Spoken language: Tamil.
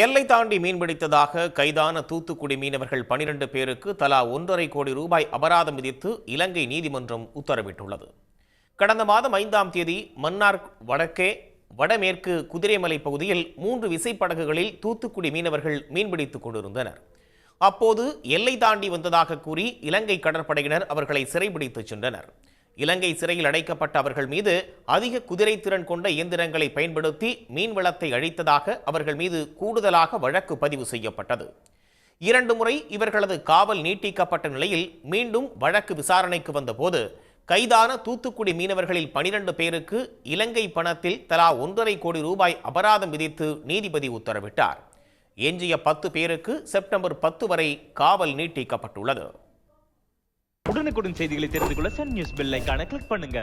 எல்லை தாண்டி மீன்பிடித்ததாக கைதான தூத்துக்குடி மீனவர்கள் 12 பேருக்கு தலா 1,50 கோடி ரூபாய் அபராதம் விதித்து இலங்கை நீதிமன்றம் உத்தரவிட்டுள்ளது. கடந்த மாதம் 5ஆம் தேதி மன்னார் வடமேற்கு குதிரைமலை பகுதியில் 3 விசைப்படகுகளில் தூத்துக்குடி மீனவர்கள் மீன்பிடித்துக் கொண்டிருந்தனர். அப்போது எல்லை தாண்டி வந்ததாக கூறி இலங்கை கடற்படையினர் அவர்களை சிறைபிடித்துச் சென்றனர். இலங்கை சிறையில் அடைக்கப்பட்ட அவர்கள் மீது அதிக குதிரை திறன் கொண்ட இயந்திரங்களை பயன்படுத்தி மீன்வளத்தை அழித்ததாக அவர்கள் மீது கூடுதலாக வழக்கு பதிவு செய்யப்பட்டது. 2 முறை இவர்களது காவல் நீட்டிக்கப்பட்ட நிலையில் மீண்டும் வழக்கு விசாரணைக்கு வந்தபோது கைதான தூத்துக்குடி மீனவர்களில் 12 பேருக்கு இலங்கை பணத்தில் தலா 1,50 கோடி ரூபாய் அபராதம் விதித்து நீதிபதி உத்தரவிட்டார். எஞ்சிய 10 பேருக்கு செப்டம்பர் 10 வரை காவல் நீட்டிக்கப்பட்டுள்ளது. உடனுக்குடன் செய்திகளை தெரிந்து கொள்ள சன் நியூஸ் பெல் ஐகானை கிளிக் பண்ணுங்க.